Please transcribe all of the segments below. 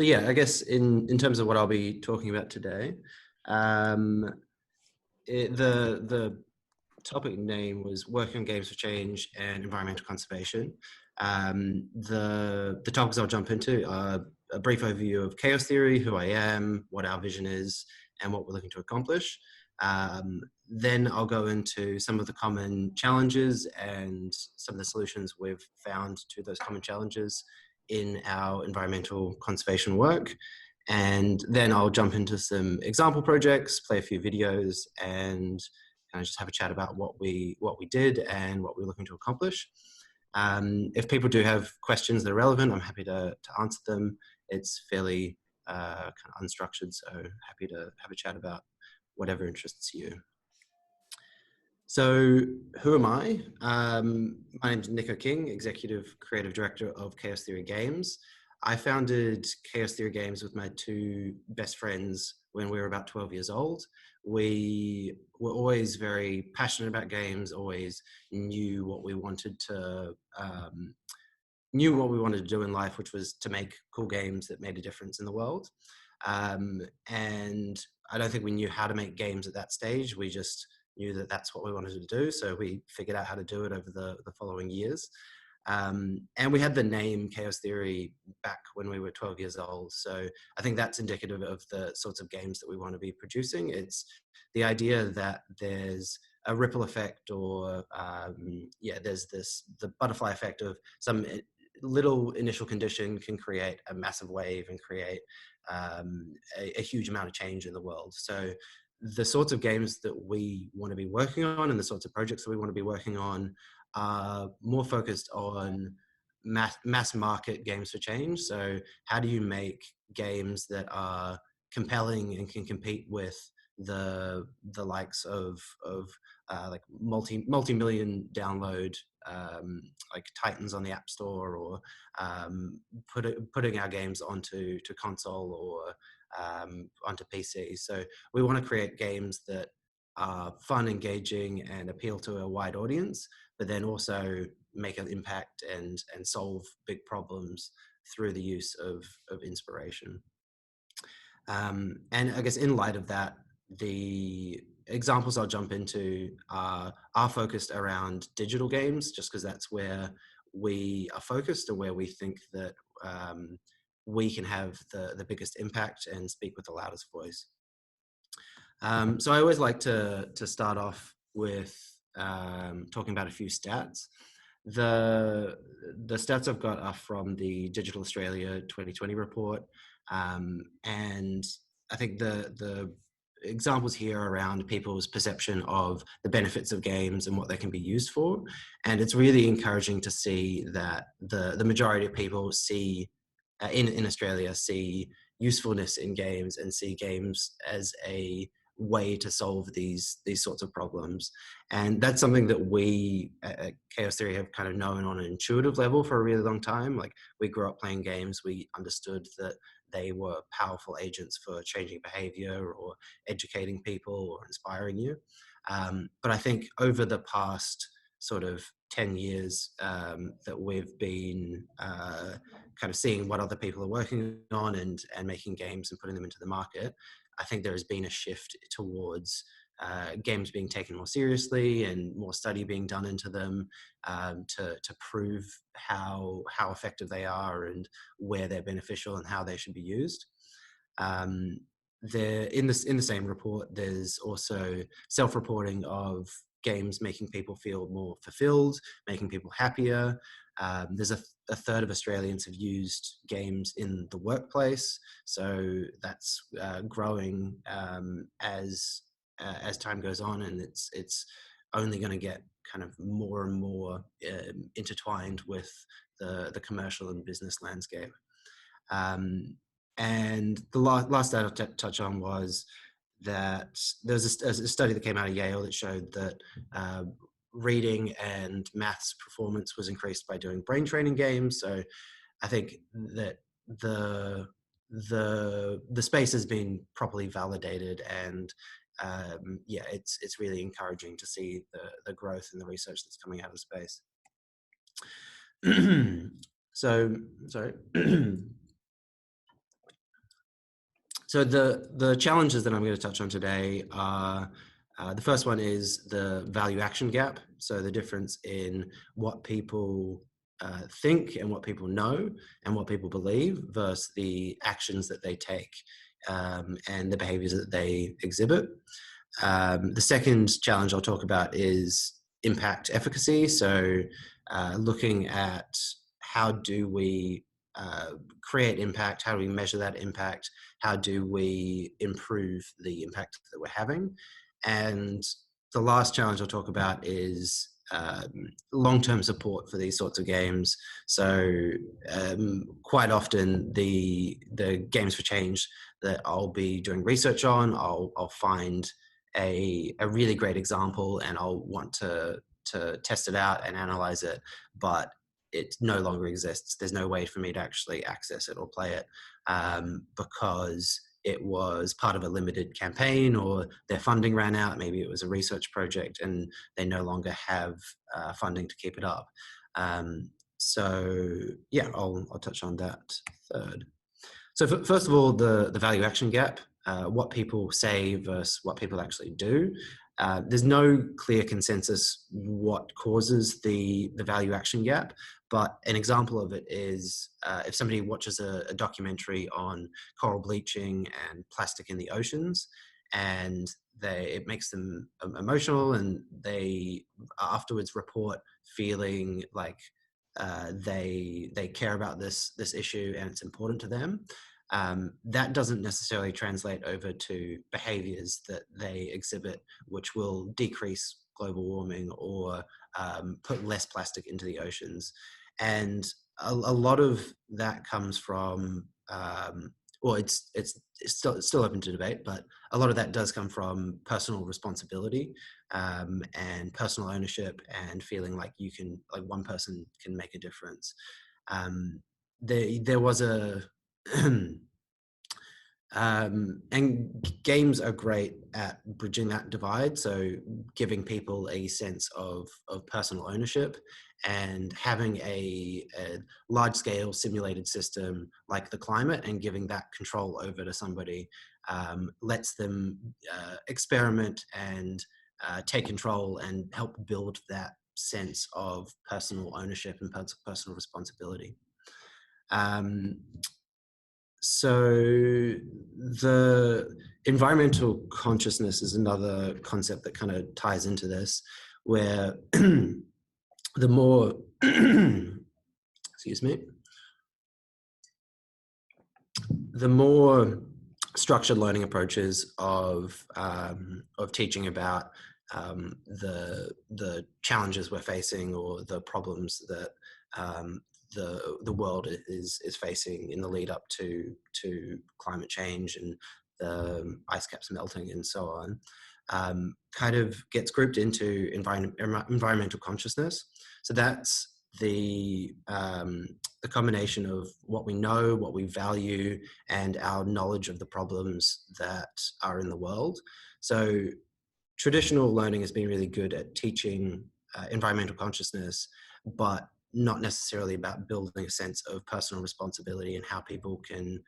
So yeah, I guess in terms of what I'll be talking about today, um, the topic name was Working on Games for Change and Environmental Conservation. The topics I'll jump into are a brief overview of chaos theory, who I am, what our vision is, and what we're looking to accomplish. Then I'll go into some of the common challenges and some of the solutions we've found to those common challenges in our environmental conservation work. And then I'll jump into some example projects, play a few videos, and kind of just have a chat about what we did and what we're looking to accomplish. If people do have questions that are relevant, I'm happy to answer them. It's fairly kind of unstructured, so happy to have a chat about whatever interests you. So who am I? My name is Nico King, Executive Creative Director of Chaos Theory Games. I founded Chaos Theory Games with my two best friends when we were about 12 years old. We were always very passionate about games, always knew what we wanted to do in life, which was to make cool games that made a difference in the world. And I don't think we knew how to make games at that stage. We just knew that that's what we wanted to do. So we figured out how to do it over the following years. And we had the name Chaos Theory back when we were 12 years old. So I think that's indicative of the sorts of games that we want to be producing. It's the idea that there's a ripple effect, or there's the butterfly effect of some little initial condition can create a massive wave and create a huge amount of change in the world. So the sorts of games that we want to be working on and the sorts of projects that we want to be working on are more focused on mass market games for change. So how do you make games that are compelling and can compete with the likes of like multi-million download like Titans on the App Store, or putting our games onto console or onto PC. So we want to create games that are fun, engaging, and appeal to a wide audience, but then also make an impact and solve big problems through the use of inspiration. And I guess in light of that, the examples I'll jump into are focused around digital games, just because that's where we are focused and where we think that we can have the biggest impact and speak with the loudest voice. So I always like to start off with talking about a few stats. The stats I've got are from the Digital Australia 2020 report, and I think the examples here are around people's perception of the benefits of games and what they can be used for. And it's really encouraging to see that the majority of people see in Australia see usefulness in games and see games as a way to solve these sorts of problems. And that's something that we at Chaos Theory have kind of known on an intuitive level for a really long time. Like, we grew up playing games, we understood that they were powerful agents for changing behavior or educating people or inspiring you. But I think over the past sort of 10 years that we've been kind of seeing what other people are working on and making games and putting them into the market, I think there has been a shift towards games being taken more seriously and more study being done into them to prove how effective they are and where they're beneficial and how they should be used. In the same report, there's also self-reporting of games making people feel more fulfilled, making people happier. There's a third of Australians have used games in the workplace, so that's growing as time goes on, and it's only going to get kind of more and more intertwined with the commercial and business landscape. And the last that I'll touch on was that there's a study that came out of Yale that showed that reading and maths performance was increased by doing brain training games. So I think that the space has been properly validated, and it's really encouraging to see the growth in the research that's coming out of space. So sorry. So the challenges that I'm going to touch on today are the first one is the value action gap. So the difference in what people think and what people know and what people believe versus the actions that they take and the behaviors that they exhibit. The second challenge I'll talk about is impact efficacy. So looking at how do we create impact, how do we measure that impact, how do we improve the impact that we're having. And the last challenge I'll talk about is long-term support for these sorts of games. So quite often the games for change that I'll be doing research on, I'll find a really great example and I'll want to test it out and analyze it, but it no longer exists. There's no way for me to actually access it or play it because it was part of a limited campaign or their funding ran out. Maybe it was a research project and they no longer have funding to keep it up. So yeah, I'll touch on that third. So first of all, the value action gap, what people say versus what people actually do. There's no clear consensus what causes the value action gap, but an example of it is if somebody watches a documentary on coral bleaching and plastic in the oceans, and it makes them emotional, and they afterwards report feeling like they care about this issue and it's important to them. That doesn't necessarily translate over to behaviors that they exhibit, which will decrease global warming or put less plastic into the oceans. And a lot of that comes from, well, it's still open to debate, but a lot of that does come from personal responsibility and personal ownership and feeling like one person can make a difference. There was a and games are great at bridging that divide, so giving people a sense of personal ownership and having a large-scale simulated system like the climate and giving that control over to somebody lets them experiment and take control and help build that sense of personal ownership and personal responsibility. So the environmental consciousness is another concept that kind of ties into this, where the more, excuse me, the more structured learning approaches of teaching about the challenges we're facing or the problems that the world is facing in the lead up to climate change and the ice caps melting and so on, kind of gets grouped into environmental consciousness. So that's the combination of what we know, what we value, and our knowledge of the problems that are in the world. So traditional learning has been really good at teaching environmental consciousness, but not necessarily about building a sense of personal responsibility and how people can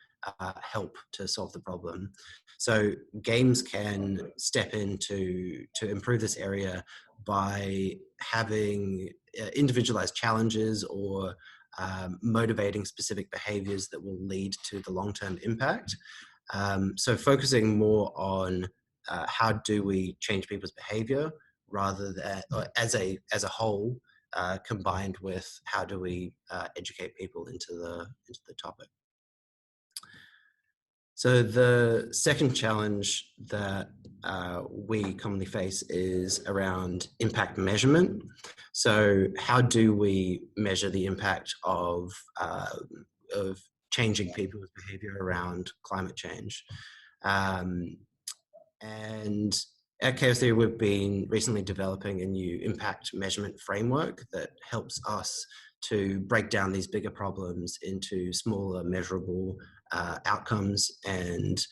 help to solve the problem. So games can step in to improve this area by having individualized challenges or motivating specific behaviors that will lead to the long-term impact. So focusing more on how do we change people's behavior rather than as a whole, combined with how do we educate people into the topic. So the second challenge that we commonly face is around impact measurement. So how do we measure the impact of changing people's behavior around climate change? And at Chaos Theory, we've been recently developing a new impact measurement framework that helps us to break down these bigger problems into smaller, measurable outcomes and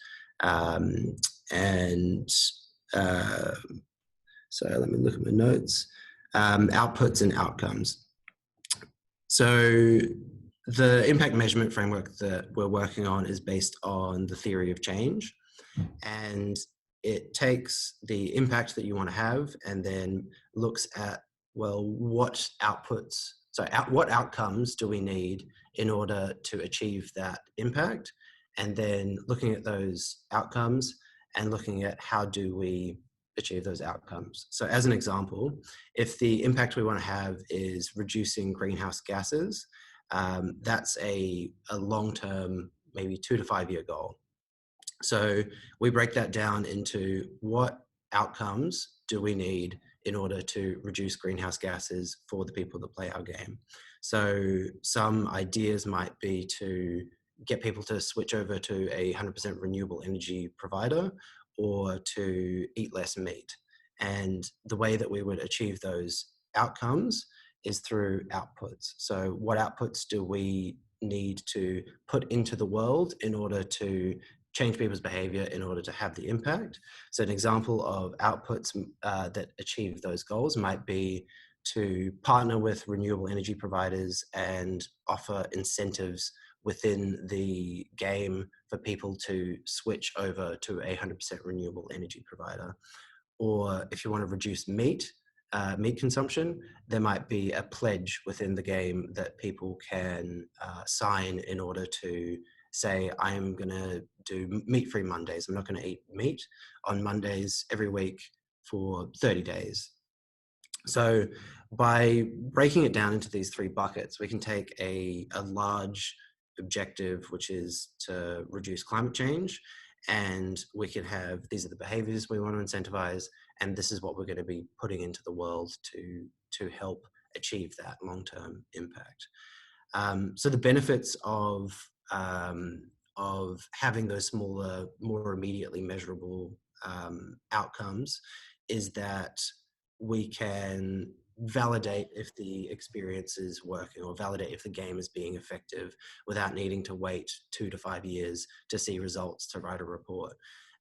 so let me look at my notes. Outputs and outcomes. So The impact measurement framework that we're working on is based on the theory of change, and it takes the impact that you want to have and then looks at, well, what outputs, what outcomes do we need in order to achieve that impact? And then looking at those outcomes and looking at how do we achieve those outcomes. So as an example, if the impact we want to have is reducing greenhouse gases, that's a long-term, maybe 2 to 5 year goal. So we break that down into what outcomes do we need in order to reduce greenhouse gases for the people that play our game. So some ideas might be to get people to switch over to a 100% renewable energy provider, or to eat less meat. And the way that we would achieve those outcomes is through outputs. So what outputs do we need to put into the world in order to change people's behavior in order to have the impact? So an example of outputs that achieve those goals might be to partner with renewable energy providers and offer incentives within the game for people to switch over to a 100% renewable energy provider. Or if you want to reduce meat consumption, there might be a pledge within the game that people can sign in order to say, I am going to do meat-free Mondays. I'm not going to eat meat on Mondays every week for 30 days. So by breaking it down into these three buckets, we can take a large objective, which is to reduce climate change, and we can have, these are the behaviors we want to incentivize, and this is what we're going to be putting into the world to help achieve that long-term impact. So the benefits of having those smaller, more immediately measurable outcomes is that we can validate if the experience is working, or validate if the game is being effective, without needing to wait 2 to 5 years to see results to write a report.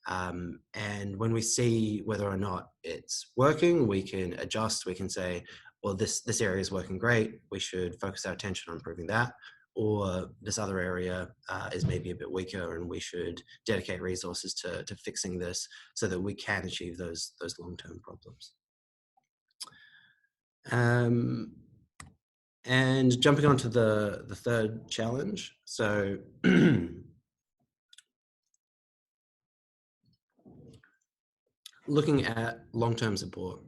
And when we see whether or not it's working, we can adjust. We can say, well, this area is working great. We should focus our attention on improving that. Or this other area is maybe a bit weaker, and we should dedicate resources to fixing this so that we can achieve those long-term problems. And jumping on to the third challenge. So looking at long-term support.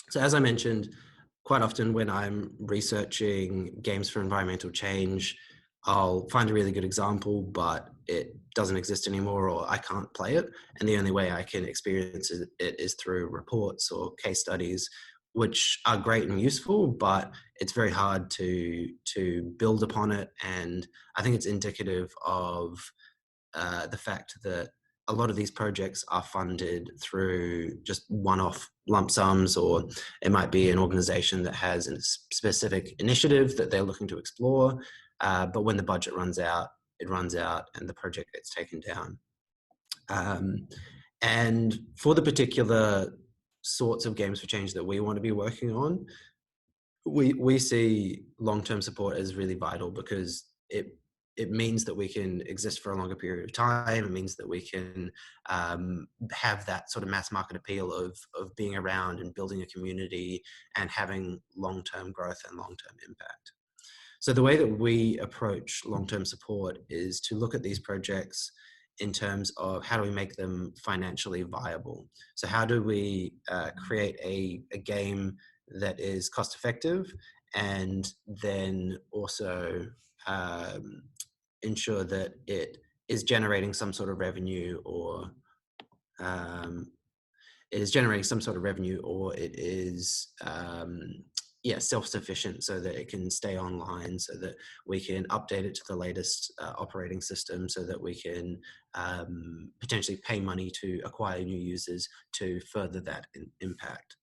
So as I mentioned, quite often when I'm researching games for environmental change, I'll find a really good example, but it doesn't exist anymore, or I can't play it. And the only way I can experience it is through reports or case studies, which are great and useful, but it's very hard to build upon it. And I think it's indicative of the fact that a lot of these projects are funded through just one-off lump sums, or it might be an organization that has a specific initiative that they're looking to explore, but when the budget runs out, it runs out and the project gets taken down. And for the particular sorts of games for change that we want to be working on, we see long-term support as really vital, because it means that we can exist for a longer period of time. It means that we can have that sort of mass market appeal of being around and building a community and having long-term growth and long-term impact. So the way that we approach long-term support is to look at these projects in terms of how do we make them financially viable. So how do we create a game that is cost effective, and then also ensure that it is generating some sort of revenue, or it is self-sufficient, so that it can stay online, so that we can update it to the latest operating system, so that we can potentially pay money to acquire new users to further that impact.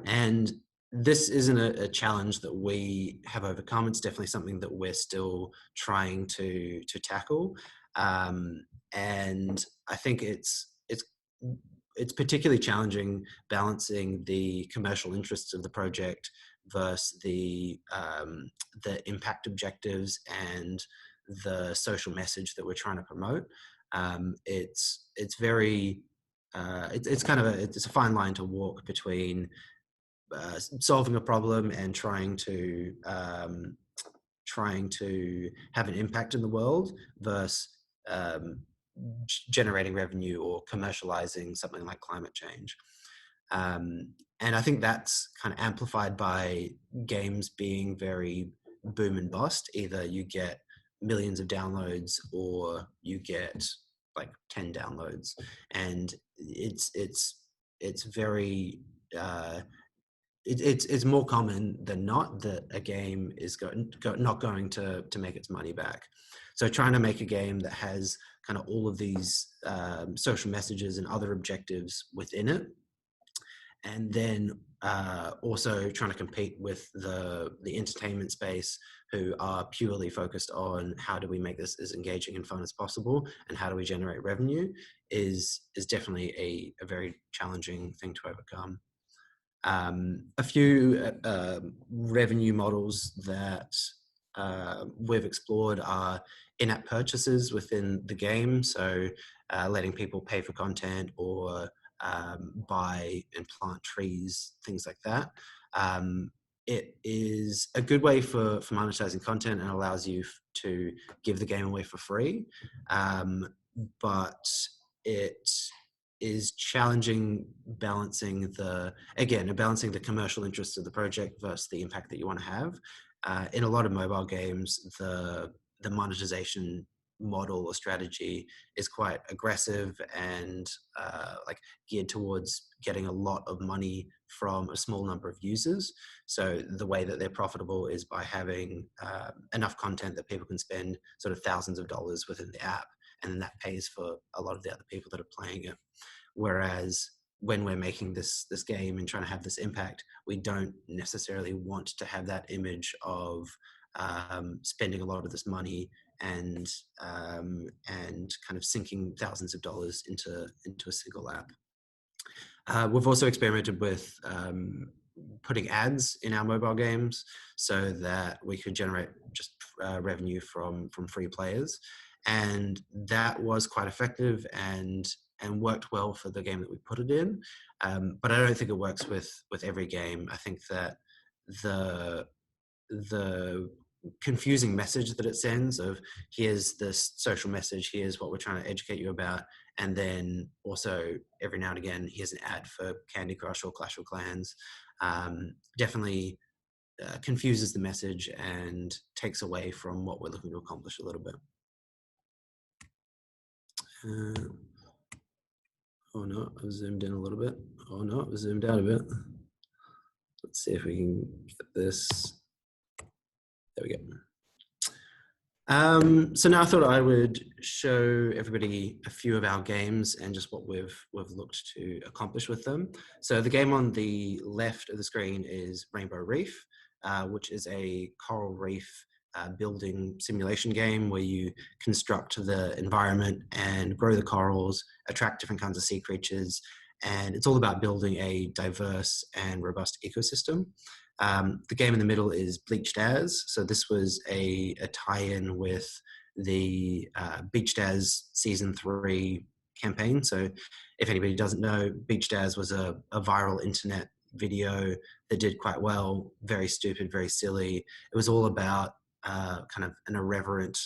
And this isn't a challenge that we have overcome. It's definitely something that we're still trying to tackle. And I think it's particularly challenging balancing the commercial interests of the project versus the impact objectives and the social message that we're trying to promote. It's very it's kind of it's a fine line to walk between solving a problem and trying to have an impact in the world versus um, generating revenue or commercializing something like climate change. And I think that's kind of amplified by games being very boom and bust. Either you get millions of downloads or you get like 10 downloads, and it's very it's more common than not that a game is not going to make its money back. So trying to make a game that has kind of all of these social messages and other objectives within it, and then also trying to compete with the entertainment space, who are purely focused on how do we make this as engaging and fun as possible and how do we generate revenue, is definitely a very challenging thing to overcome. A few revenue models that we've explored are in-app purchases within the game, so letting people pay for content or buy and plant trees, things like that. It is a good way for monetizing content and allows you to give the game away for free, but it is challenging balancing the commercial interests of the project versus the impact that you want to have. In a lot of mobile games, the monetization model or strategy is quite aggressive and like geared towards getting a lot of money from a small number of users. So the way that they're profitable is by having enough content that people can spend sort of thousands of dollars within the app, and then that pays for a lot of the other people that are playing it. Whereas when we're making this game and trying to have this impact, we don't necessarily want to have that image of spending a lot of this money and kind of sinking thousands of dollars into a single app. We've also experimented with putting ads in our mobile games so that we could generate just revenue from free players, and that was quite effective and worked well for the game that we put it in. But I don't think it works with every game. I think that the confusing message that it sends of here's this social message, here's what we're trying to educate you about, and then also every now and again here's an ad for Candy Crush or Clash of Clans, definitely confuses the message and takes away from what we're looking to accomplish a little bit. Oh no, I've zoomed in a little bit. Oh no, I've zoomed out a bit. Let's see if we can get this. There we go. So now I thought I would show everybody a few of our games and just what we've looked to accomplish with them. So the game on the left of the screen is Rainbow Reef, which is a coral reef building simulation game where you construct the environment and grow the corals, attract different kinds of sea creatures, and it's all about building a diverse and robust ecosystem. The game in the middle is Bleached As. So this was a tie-in with the Beached As Season 3 campaign. So if anybody doesn't know, Beached As was a viral internet video that did quite well, very stupid, very silly. It was all about kind of an irreverent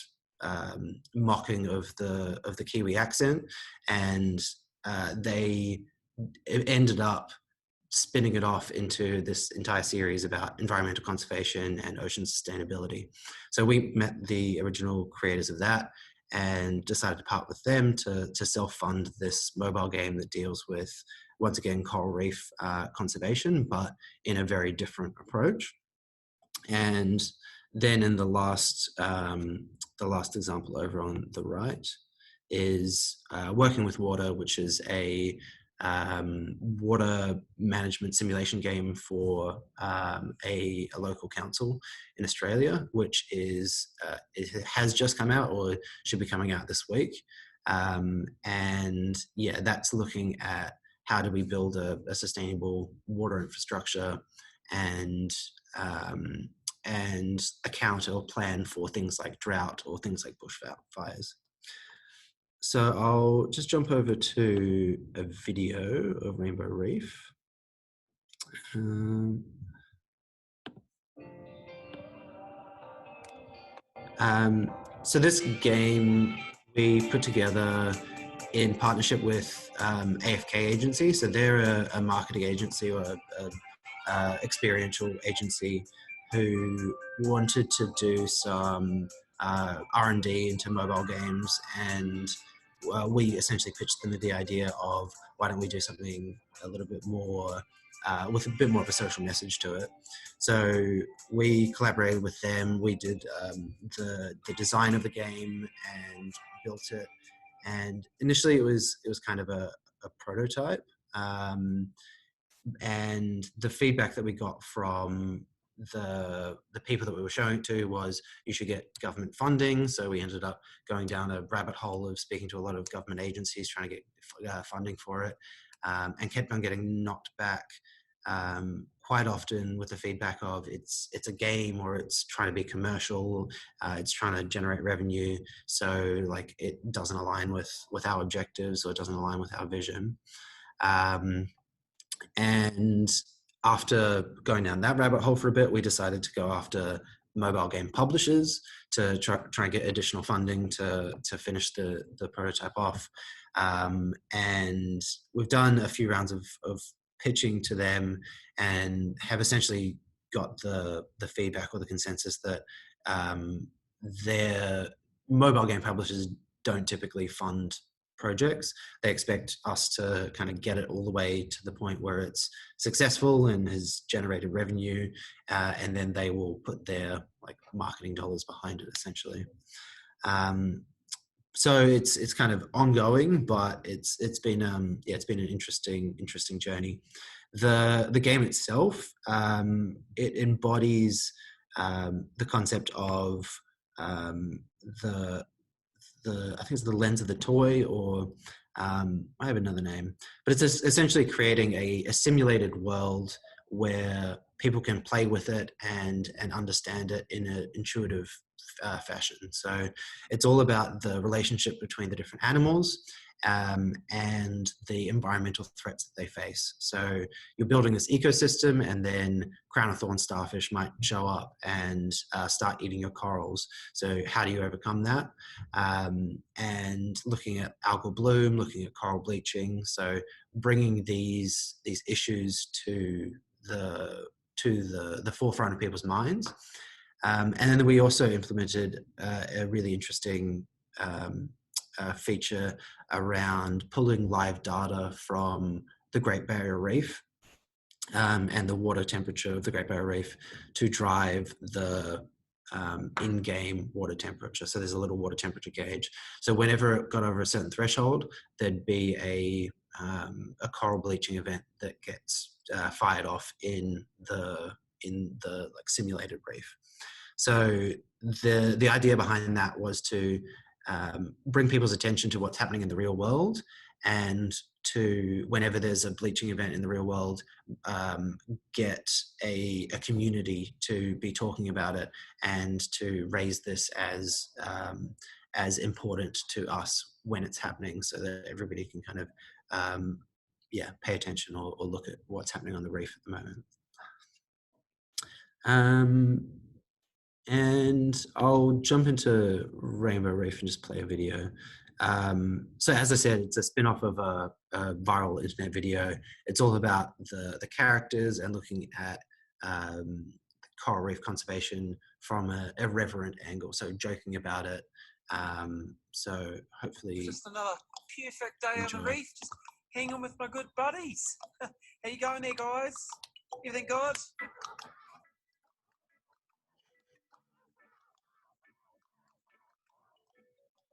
mocking of the Kiwi accent, and they ended up spinning it off into this entire series about environmental conservation and ocean sustainability. So we met the original creators of that and decided to part with them to self-fund this mobile game that deals with, once again, coral reef conservation, but in a very different approach. And then in the last example over on the right is Working with Water, which is a water management simulation game for a local council in Australia, which is it has just come out or should be coming out this week. And yeah, that's looking at how do we build a sustainable water infrastructure and and account or plan for things like drought or things like bushfires. So I'll just jump over to a video of Rainbow Reef. So this game we put together in partnership with AFK Agency. So they're a marketing agency or a experiential agency who wanted to do some R&D into mobile games, and we essentially pitched them the idea of why don't we do something a little bit more with a bit more of a social message to it. So we collaborated with them. We did the design of the game and built it. And initially, it was kind of a prototype. And the feedback that we got from the people that we were showing it to was you should get government funding. So we ended up going down a rabbit hole of speaking to a lot of government agencies trying to get funding for it, and kept on getting knocked back quite often with the feedback of it's a game, or it's trying to be commercial, it's trying to generate revenue, so like it doesn't align with our objectives, or it doesn't align with our vision. And after going down that rabbit hole for a bit, we decided to go after mobile game publishers to try and get additional funding to finish the prototype off. And we've done a few rounds of pitching to them, and have essentially got the feedback or the consensus that their mobile game publishers don't typically fund projects. They expect us to kind of get it all the way to the point where it's successful and has generated revenue, and then they will put their like marketing dollars behind it, essentially. So it's kind of ongoing, but it's been an interesting journey. The game itself, it embodies the concept of the I think it's the lens of the toy, or I have another name, but it's essentially creating a simulated world where people can play with it and understand it in an intuitive fashion. So it's all about the relationship between the different animals and the environmental threats that they face. So you're building this ecosystem, and then crown of thorn starfish might show up and start eating your corals. So how do you overcome that? And looking at algal bloom, looking at coral bleaching. So bringing these issues to the forefront of people's minds. And then we also implemented a really interesting feature around pulling live data from the Great Barrier Reef and the water temperature of the Great Barrier Reef to drive the in-game water temperature. So there's a little water temperature gauge. So whenever it got over a certain threshold, there'd be a coral bleaching event that gets fired off in the like simulated reef. So the idea behind that was to bring people's attention to what's happening in the real world, and to, whenever there's a bleaching event in the real world, get a community to be talking about it, and to raise this as important to us when it's happening, so that everybody can kind of pay attention or look at what's happening on the reef at the moment. And I'll jump into Rainbow Reef and just play a video. So as I said, it's a spin-off of a viral internet video. It's all about the characters and looking at coral reef conservation from a irreverent angle, so joking about it. So hopefully... Just another perfect day on the reef, just hanging with my good buddies. How you going there, guys? Everything good?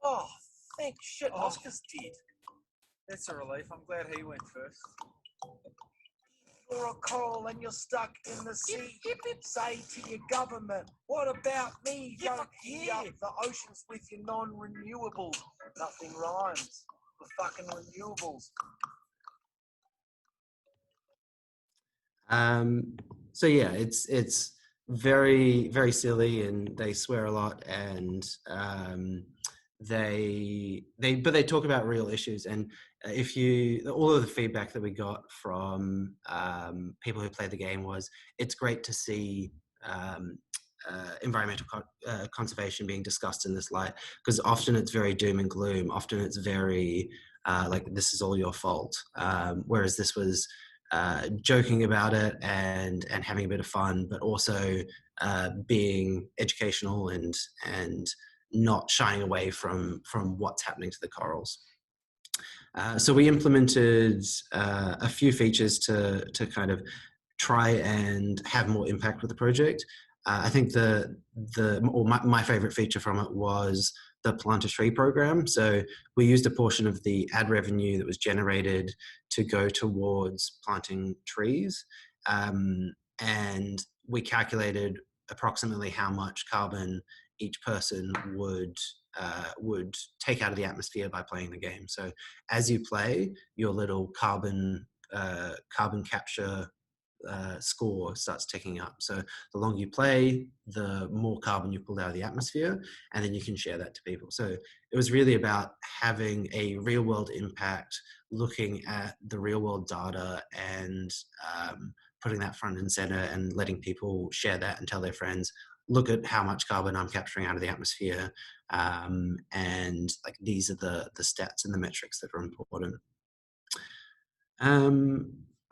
Oh, thank shit, Oscar's dead. That's a relief. I'm glad he went first. You're a coral and you're stuck in the sea. Say to your government, what about me? Don't heat up the oceans with your non-renewables. Nothing rhymes with fucking renewables. So yeah, it's very, very silly, and they swear a lot, and but they talk about real issues. And if you, all of the feedback that we got from people who played the game was, it's great to see um, environmental conservation being discussed in this light, because often it's very doom and gloom. Often it's very like, this is all your fault. Whereas this was joking about it and having a bit of fun, but also being educational and not shying away from what's happening to the corals. So we implemented a few features to kind of try and have more impact with the project. I think my favorite feature from it was the Plant a Tree program. So we used a portion of the ad revenue that was generated to go towards planting trees. And we calculated approximately how much carbon each person would take out of the atmosphere by playing the game. So as you play, your little carbon capture score starts ticking up. So the longer you play, the more carbon you pull out of the atmosphere, and then you can share that to people. So it was really about having a real world impact, looking at the real world data, and putting that front and center, and letting people share that and tell their friends, look at how much carbon I'm capturing out of the atmosphere. And like, these are the stats and the metrics that are important.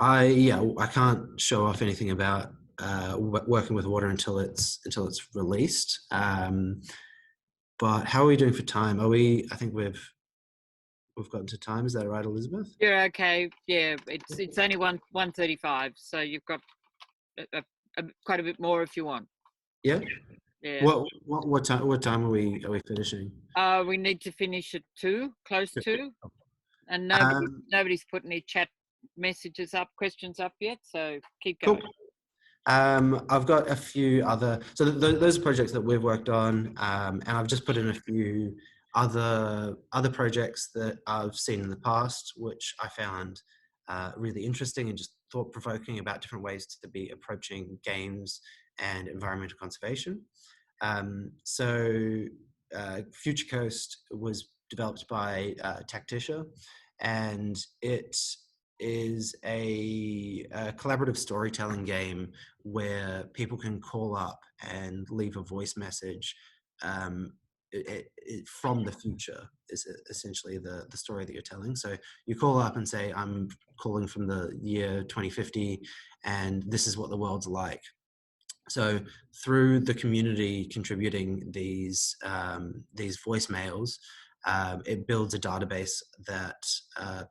I can't show off anything about working with water until it's released. But how are we doing for time? I think we've gotten to time. Is that right, Elizabeth? Yeah, okay. Yeah, it's only 1:35, so you've got quite a bit more if you want. Yeah. Yeah. What time are we finishing? We need to finish at 2, close to, and nobody's put any chat messages up, questions up yet. So keep going. Cool. I've got a few other, so those are projects that we've worked on, and I've just put in a few other projects that I've seen in the past, which I found really interesting and just thought provoking, about different ways to be approaching games and environmental conservation. So Future Coast was developed by Tacticia, and it is a collaborative storytelling game where people can call up and leave a voice message from the future, is essentially the story that you're telling. So you call up and say, I'm calling from the year 2050, and this is what the world's like. So through the community contributing these voicemails, it builds a database that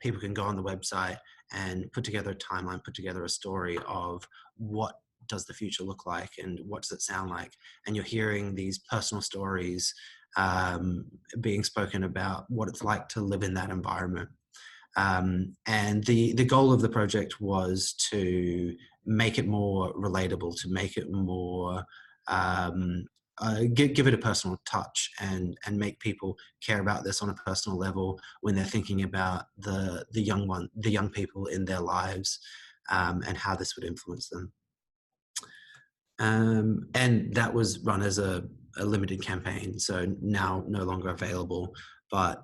people can go on the website and put together a timeline, put together a story of what does the future look like and what does it sound like. And you're hearing these personal stories being spoken about what it's like to live in that environment. And the goal of the project was to make it more relatable, to make it more give it a personal touch, and make people care about this on a personal level when they're thinking about the young people in their lives, and how this would influence them. And that was run as a limited campaign, so now no longer available. But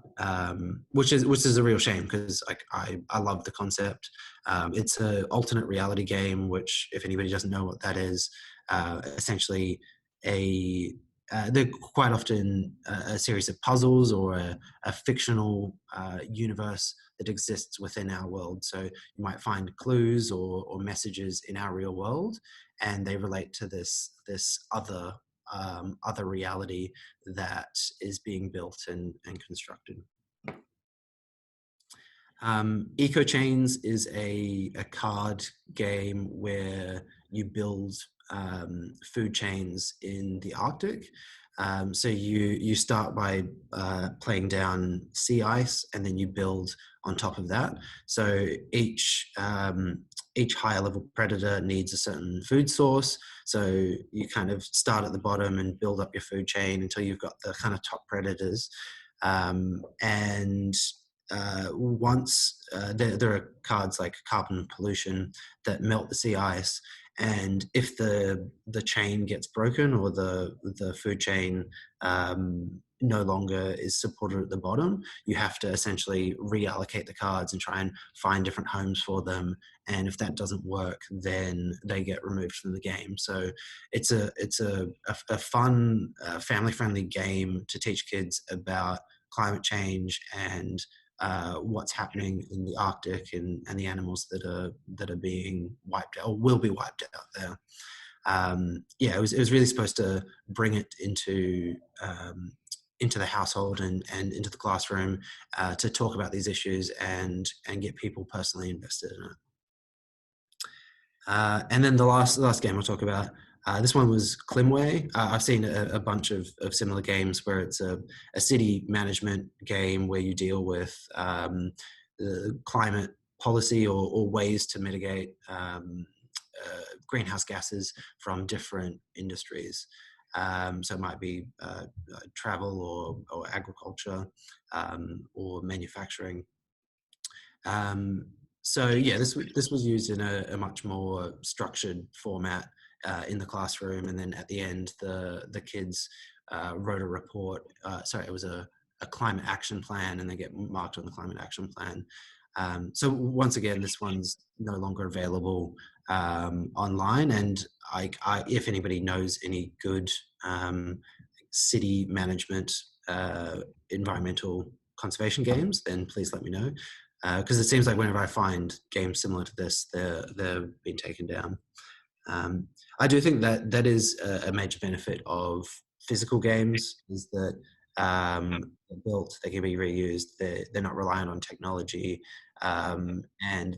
which is a real shame, because I love the concept. It's an alternate reality game, which, if anybody doesn't know what that is, essentially they're quite often a series of puzzles, or a fictional universe that exists within our world. So you might find clues or messages in our real world, and they relate to this other reality that is being built and constructed. Eco Chains is a card game where you build food chains in the Arctic. So you start by playing down sea ice, and then you build on top of that. So each higher level predator needs a certain food source. So you kind of start at the bottom and build up your food chain until you've got the kind of top predators. And once there are cards like carbon pollution that melt the sea ice, And if the chain gets broken, or the food chain no longer is supported at the bottom, you have to essentially reallocate the cards and try and find different homes for them. And if that doesn't work, then they get removed from the game. So it's a fun, family-friendly game to teach kids about climate change and what's happening in the Arctic, and the animals that are being wiped out or will be wiped out there. Yeah, it was really supposed to bring it into the household and into the classroom, to talk about these issues and get people personally invested in it. And then the last game I'll talk about, this one was Climway. I've seen a bunch of similar games where it's a city management game where you deal with the climate policy, or ways to mitigate greenhouse gases from different industries. So it might be travel, or agriculture, or manufacturing. So yeah, this was used in a much more structured format in the classroom, and then at the end, the kids wrote a report. Sorry, it was a climate action plan, and they get marked on the climate action plan. So once again, this one's no longer available online, and if anybody knows any good city management environmental conservation games, then please let me know. Because it seems like whenever I find games similar to this, they're being taken down. I do think that is a major benefit of physical games, is that they're built, they can be reused, they're not reliant on technology, and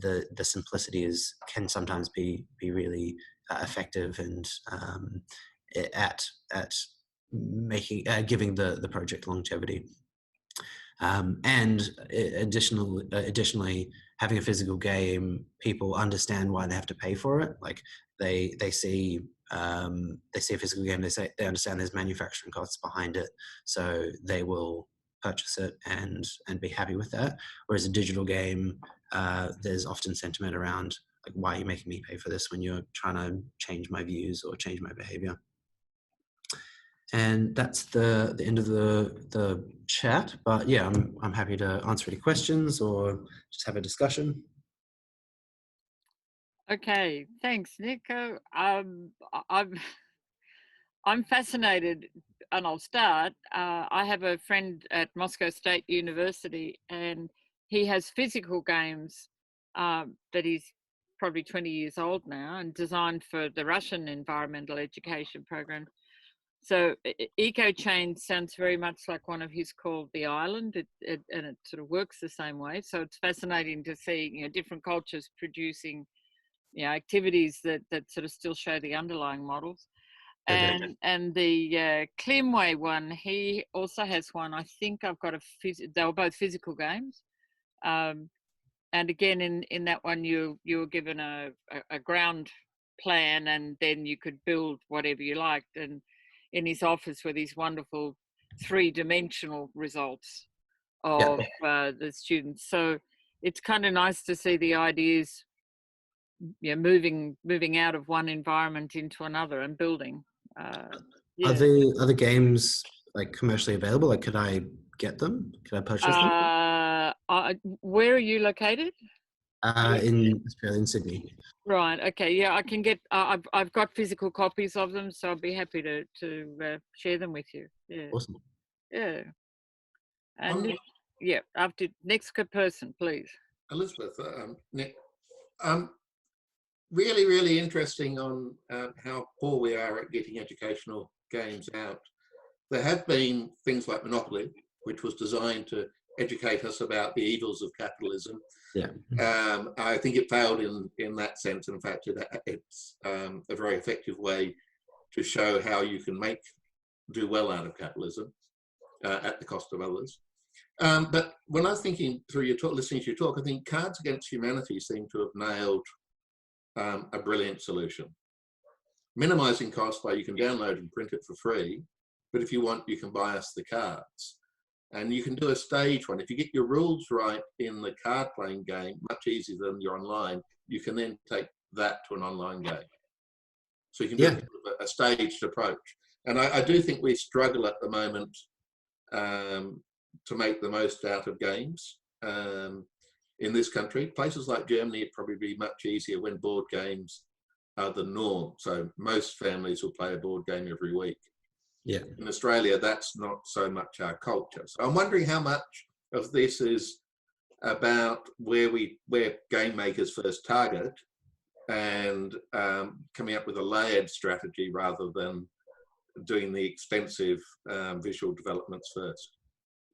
the simplicity can sometimes be really effective, and at making giving the project longevity. And additionally, having a physical game, people understand why they have to pay for it. Like they see a physical game, they understand there's manufacturing costs behind it, so they will purchase it and be happy with that. Whereas a digital game, there's often sentiment around, like, why are you making me pay for this when you're trying to change my views or change my behavior? And that's the end of the chat. But yeah, I'm happy to answer any questions or just have a discussion. Okay, thanks, Nico. I'm fascinated, and I'll start. I have a friend at Moscow State University, and he has physical games that he's probably 20 years old now, and designed for the Russian environmental education program. So EcoChain sounds very much like one of his called The Island, and it sort of works the same way. So it's fascinating to see, different cultures producing, activities that sort of still show the underlying models. Okay. And the Climway one, he also has one. I think I've got they were both physical games. And again, in that one, you were given a ground plan, and then you could build whatever you liked. And in his office were these wonderful 3-dimensional results of the students. So it's kind of nice to see the ideas, moving out of one environment into another and building. Are the games like commercially available? Like, could I get them? Could I purchase them? Where are you located? In Australia, in Sydney. Right. Okay. Yeah, I can get. I've got physical copies of them, so I'd be happy to share them with you. Yeah. Awesome. Yeah. And yeah, after next person, please. Elizabeth, Nick, really, really interesting on how poor we are at getting educational games out. There have been things like Monopoly, which was designed to educate us about the evils of capitalism. Yeah. I think it failed in that sense. In fact, it's a very effective way to show how you can do well out of capitalism at the cost of others. But when I was thinking through your talk, listening to your talk, I think Cards Against Humanity seem to have nailed a brilliant solution. Minimizing costs by you can download and print it for free, but if you want, you can buy us the cards. And you can do a stage one. If you get your rules right in the card playing game, much easier than your online, you can then take that to an online game. So you can do a staged approach. And I do think we struggle at the moment to make the most out of games in this country. Places like Germany, it'd probably be much easier when board games are the norm. So most families will play a board game every week. Yeah. In Australia, that's not so much our culture. So I'm wondering how much of this is about where game makers first target and coming up with a layered strategy rather than doing the expensive visual developments first.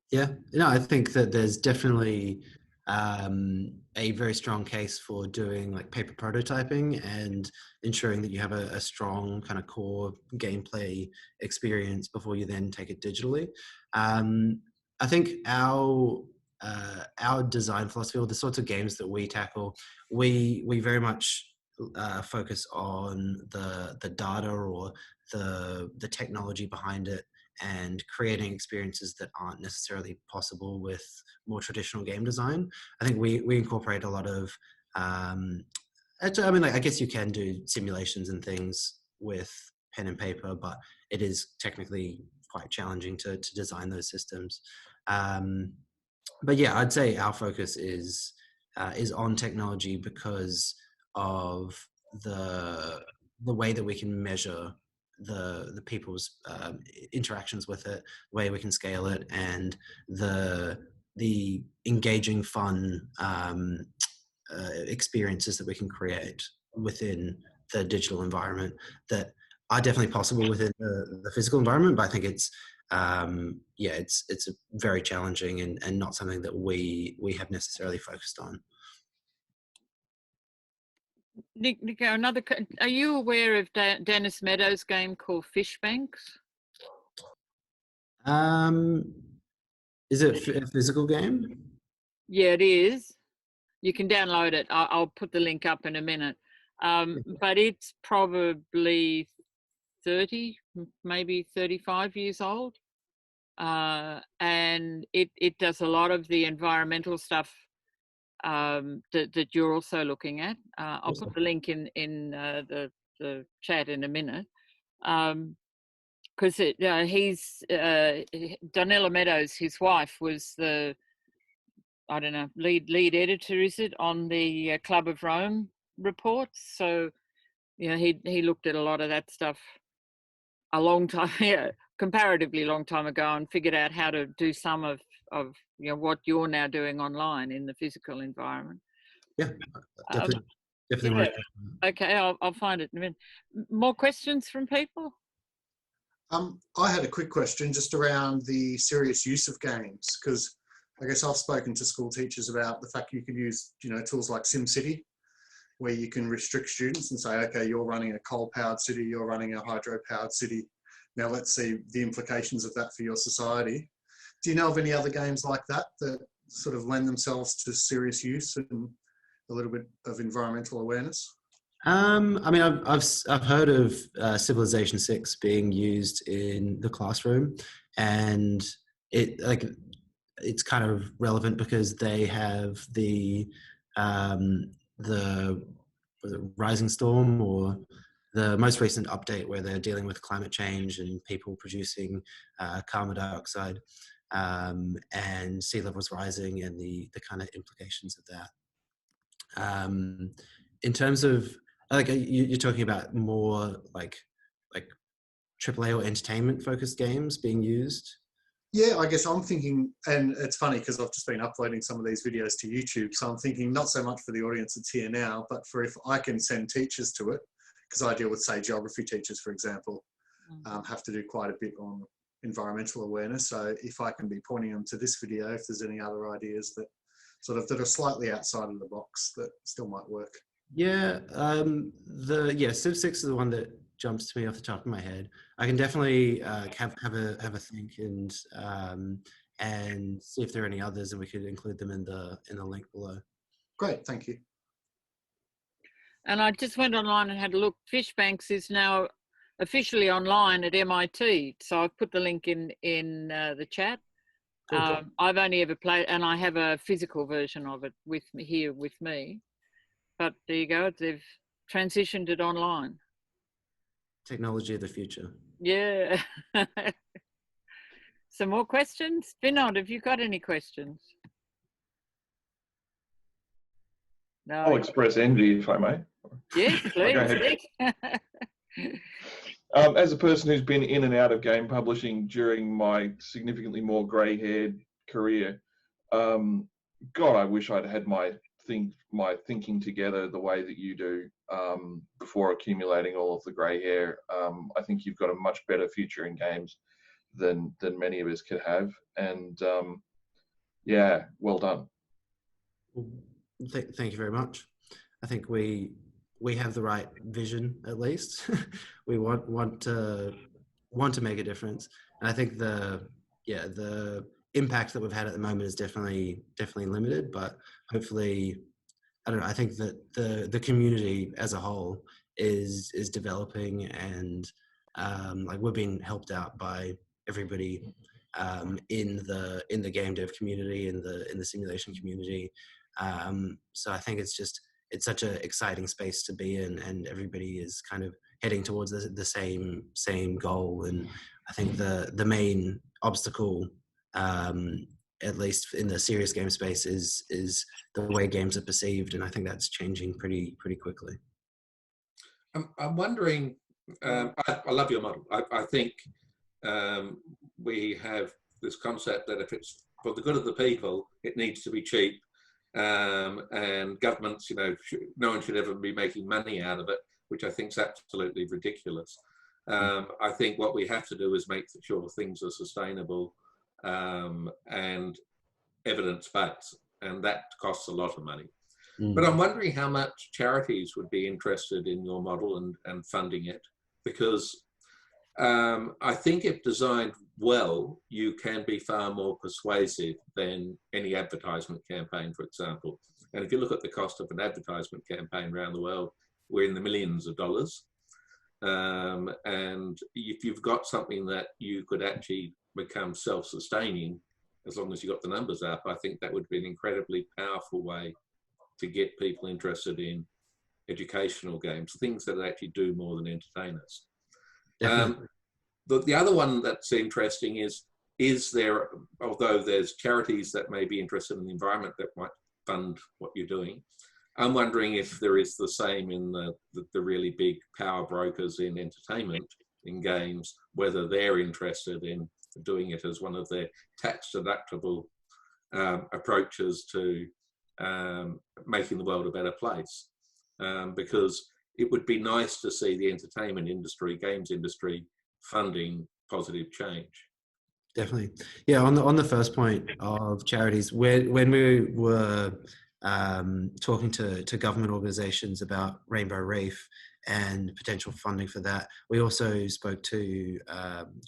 Yeah, no, I think that there's definitely a very strong case for doing like paper prototyping and ensuring that you have a strong kind of core gameplay experience before you then take it digitally. I think our design philosophy, or the sorts of games that we tackle, we very much focus on the data or the technology behind it, and creating experiences that aren't necessarily possible with more traditional game design. I think we incorporate a lot of, I mean, like, I guess you can do simulations and things with pen and paper, but it is technically quite challenging to design those systems. But yeah, I'd say our focus is on technology because of the way that we can measure the people's interactions with it, the way we can scale it, and the engaging, fun experiences that we can create within the digital environment that are definitely possible within the physical environment. But I think it's it's very challenging and not something that we have necessarily focused on. Nico, are you aware of Dennis Meadows' game called Fish Banks? Is it a physical game? Yeah, it is. You can download it. I'll put the link up in a minute. But it's probably 30, maybe 35 years old. And it does a lot of the environmental stuff that you're also looking at. I'll put the link in the chat in a minute. Because he's Donella Meadows, his wife, was the lead editor, is it, on the Club of Rome reports. So he looked at a lot of that stuff a long time, comparatively long time ago, and figured out how to do some of what you're now doing online in the physical environment. Yeah, definitely. Yeah. Okay, I'll find it in a minute. More questions from people? I had a quick question just around the serious use of games, because I guess I've spoken to school teachers about the fact you can use, tools like SimCity, where you can restrict students and say, okay, you're running a coal-powered city, you're running a hydro-powered city. Now let's see the implications of that for your society. Do you know of any other games like that that sort of lend themselves to serious use and a little bit of environmental awareness? I mean, I've heard of Civilization 6 being used in the classroom, and it's kind of relevant because they have the Rising Storm, or the most recent update where they're dealing with climate change and people producing carbon dioxide, and sea levels rising and the kind of implications of that. In terms of, like, you're talking about more like AAA or entertainment focused games being used? Yeah, I guess I'm thinking, and it's funny because I've just been uploading some of these videos to YouTube, so I'm thinking not so much for the audience that's here now, but for if I can send teachers to it, because I deal with, say, geography teachers, for example, have to do quite a bit on environmental awareness. So if I can be pointing them to this video, if there's any other ideas that are slightly outside of the box that still might work. Yeah, Civ 6 is the one that jumps to me off the top of my head. I can definitely have a think and see if there are any others, and we could include them in the link below. Great, thank you. And I just went online and had a look. Fish Banks is now officially online at MIT, so I've put the link in the chat. Cool. I've only ever played, and I have a physical version of it with me. But there you go, they've transitioned it online. Technology of the future. Yeah. Some more questions? Vinod, have you got any questions? No. I'll express envy if I may. Yes, please. Go ahead. As a person who's been in and out of game publishing during my significantly more grey-haired career, God, I wish I'd had my thinking together the way that you do before accumulating all of the grey hair. I think you've got a much better future in games than many of us could have, and yeah, well done. Thank you very much. I think we have the right vision, at least. We want to make a difference, and I think the impact that we've had at the moment is definitely limited, but hopefully, I don't know, I think that the community as a whole is developing, and like we're being helped out by everybody in the game dev community, in the simulation community. So I think it's such an exciting space to be in, and everybody is kind of heading towards the same goal. And I think the main obstacle, at least in the serious game space, is the way games are perceived, and I think that's changing pretty quickly. I'm wondering. I love your model. I think we have this concept that if it's for the good of the people, it needs to be cheap, and governments, no one should ever be making money out of it, which I think is absolutely ridiculous. I think what we have to do is make sure things are sustainable and evidence-based, and that costs a lot of money. But I'm wondering how much charities would be interested in your model and funding it, because I think if designed well, you can be far more persuasive than any advertisement campaign, for example. And if you look at the cost of an advertisement campaign around the world, we're in the millions of dollars. And if you've got something that you could actually become self-sustaining, as long as you got the numbers up, I think that would be an incredibly powerful way to get people interested in educational games, things that actually do more than entertain us. The other one that's interesting is there, although there's charities that may be interested in the environment that might fund what you're doing, I'm wondering if there is the same in the really big power brokers in entertainment, in games, whether they're interested in doing it as one of their tax-deductible approaches to making the world a better place. Because it would be nice to see the entertainment industry, games industry, funding positive change. Definitely. Yeah, on the first point of charities, when we were talking to government organizations about Rainbow Reef and potential funding for that, we also spoke to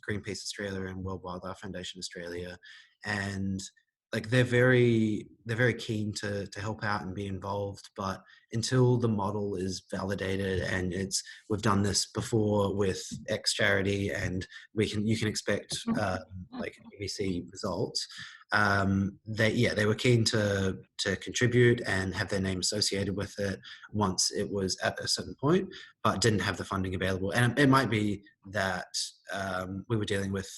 Greenpeace Australia and World Wildlife Foundation Australia, and like they're very keen to help out and be involved, but until the model is validated and we've done this before with X charity and you can expect like ABC results. They were keen to contribute and have their name associated with it once it was at a certain point, but didn't have the funding available. And it might be that we were dealing with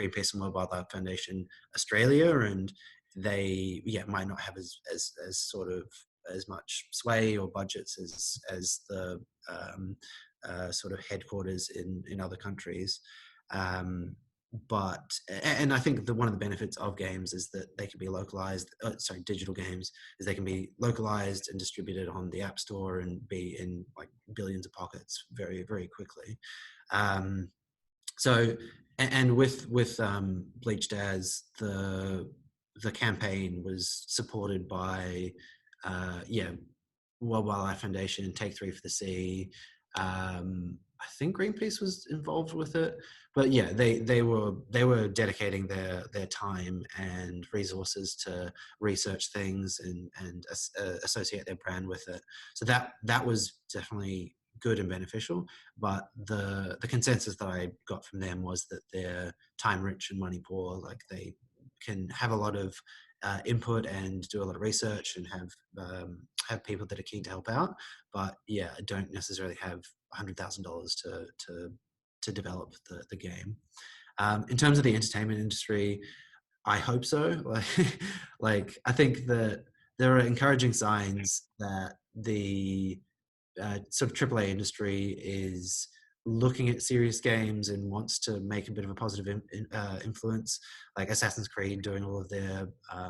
Greenpeace and World Wildlife Foundation Australia, and they might not have as sort of as much sway or budgets as the sort of headquarters in other countries. But I think one of the benefits of games is that they can be localized. Digital games is they can be localized and distributed on the App Store and be in like billions of pockets very quickly. So, and with Bleached As, the campaign was supported by World Wildlife Foundation, Take 3 for the Sea. I think Greenpeace was involved with it, but yeah, they were dedicating their time and resources to research things and associate their brand with it. So that was definitely good and beneficial, but the consensus that I got from them was that they're time rich and money poor. Like they can have a lot of input and do a lot of research and have people that are keen to help out. But yeah, I don't necessarily have $100,000 to develop the game. In terms of the entertainment industry, I hope so. Like I think that there are encouraging signs that the sort of AAA industry is looking at serious games and wants to make a bit of a positive influence. Like Assassin's Creed doing all of their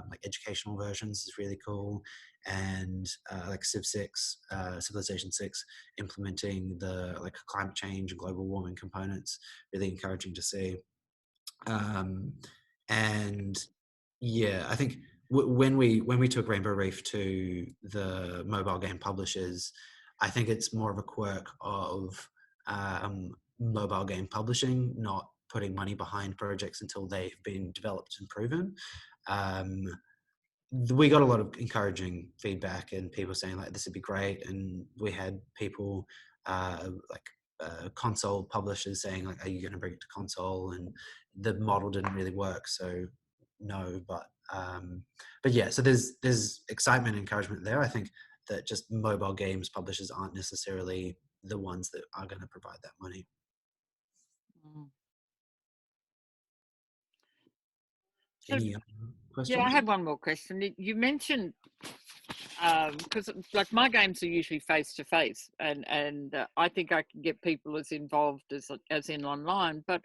like educational versions is really cool, and like Civ 6, Civilization 6, implementing the like climate change and global warming components, really encouraging to see. And yeah, I think when we took Rainbow Reef to the mobile game publishers, I think it's more of a quirk of mobile game publishing, not putting money behind projects until they've been developed and proven. We got a lot of encouraging feedback and people saying like this would be great, and we had people console publishers saying like, are you going to bring it to console? And the model didn't really work, so no. But yeah, so there's excitement and encouragement there. I think that just mobile games publishers aren't necessarily the ones that are going to provide that money. Any questions? Yeah, I have one more question. You mentioned because like my games are usually face to face, and I think I can get people as involved as in online. But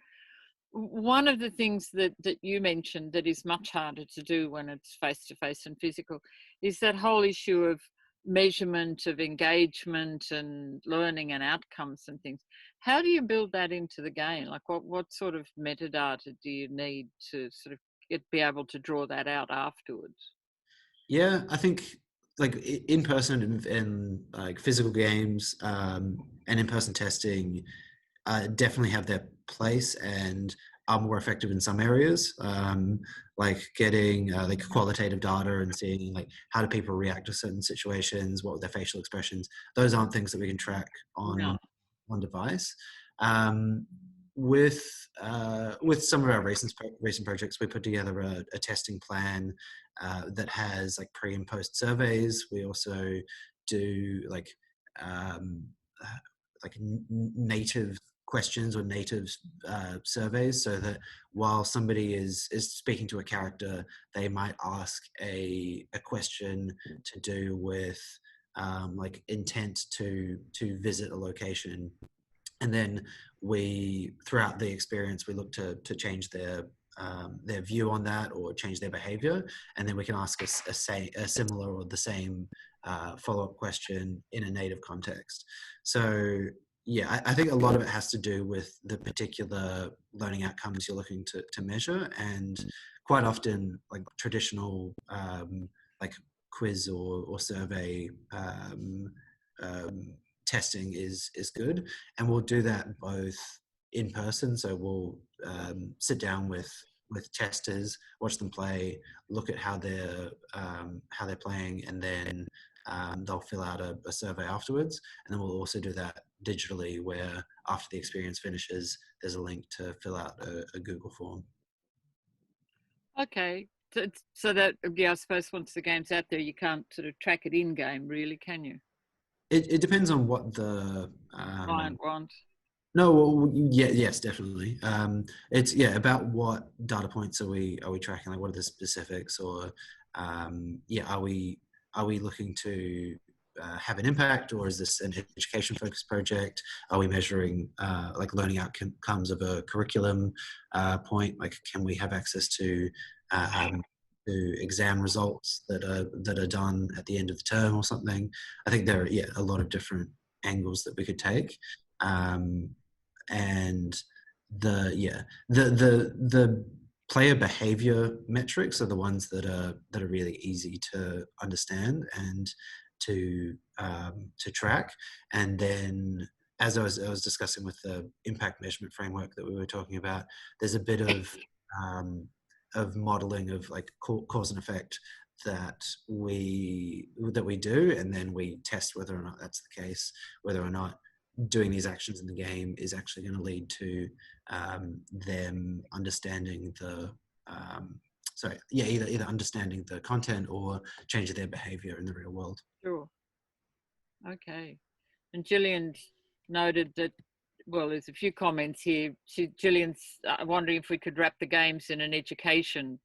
one of the things that you mentioned that is much harder to do when it's face to face and physical is that whole issue of measurement of engagement and learning and outcomes and things. How do you build that into the game? Like what sort of metadata do you need to sort of be able to draw that out afterwards? Yeah, I think like in person and like physical games and in person testing definitely have their place and are more effective in some areas. Like getting like qualitative data and seeing like how do people react to certain situations, what were their facial expressions. Those aren't things that we can track on device. With some of our recent projects, we put together a testing plan that has like pre and post surveys. We also do like native questions or native surveys, so that while somebody is speaking to a character, they might ask a question to do with like intent to visit a location. And then we, throughout the experience, we look to change their view on that or change their behavior. And then we can ask a similar or the same follow-up question in a native context. So yeah, I think a lot of it has to do with the particular learning outcomes you're looking to measure. And quite often like traditional like quiz or survey testing is good, and we'll do that both in person. So we'll sit down with testers, watch them play, look at how they're playing, and then they'll fill out a survey afterwards. And then we'll also do that digitally, where after the experience finishes, there's a link to fill out a Google form. Okay, so that I suppose once the game's out there, you can't sort of track it in game, really, can you? It depends on what the Client wants. No, well, yeah, yes, definitely. It's about what data points are we tracking? Like, what are the specifics? Or are we looking to have an impact, or is this an education focused project? Are we measuring like learning outcomes of a curriculum point? Like, can we have access to exam results that are done at the end of the term or something? I think there are a lot of different angles that we could take. And the player behavior metrics are the ones that are really easy to understand and to track. And then, as I was discussing with the impact measurement framework that we were talking about, there's a bit of modeling of like cause and effect that we do, and then we test whether or not that's the case, whether or not doing these actions in the game is actually going to lead to them understanding either understanding the content or changing their behavior in the real world. Sure. Okay. And Gillian's noted that, well, there's a few comments here. Gillian's wondering if we could wrap the games in an education.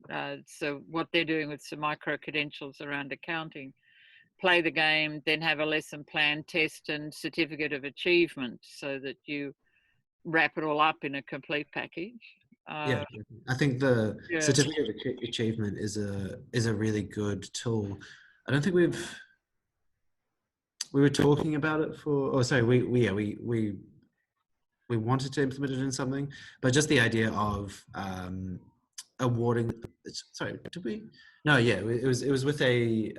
So what they're doing with some micro-credentials around accounting. Play the game, then have a lesson plan, test, and certificate of achievement, so that you wrap it all up in a complete package. Yeah, I think the Yeah. certificate of achievement is a really good tool. I don't think we were talking about it we wanted to implement it in something, but just the idea of awarding. Sorry, did we? No, yeah, it was with a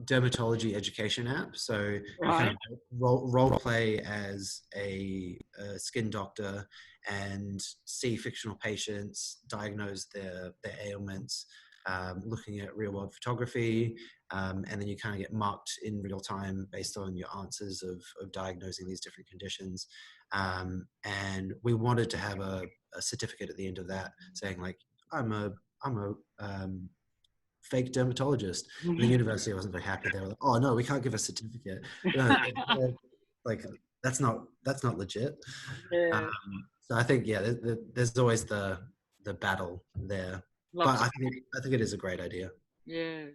dermatology education app. So you kind of role play as a skin doctor and see fictional patients, diagnose their ailments, looking at real world photography, and then you kind of get marked in real time based on your answers of diagnosing these different conditions. And we wanted to have a certificate at the end of that saying like, I'm a fake dermatologist. And the university wasn't very happy. They were like, oh no, we can't give a certificate. No, like that's not legit. Yeah. So I think, yeah, there's always the battle there. Lots but I think it is a great idea. Yeah,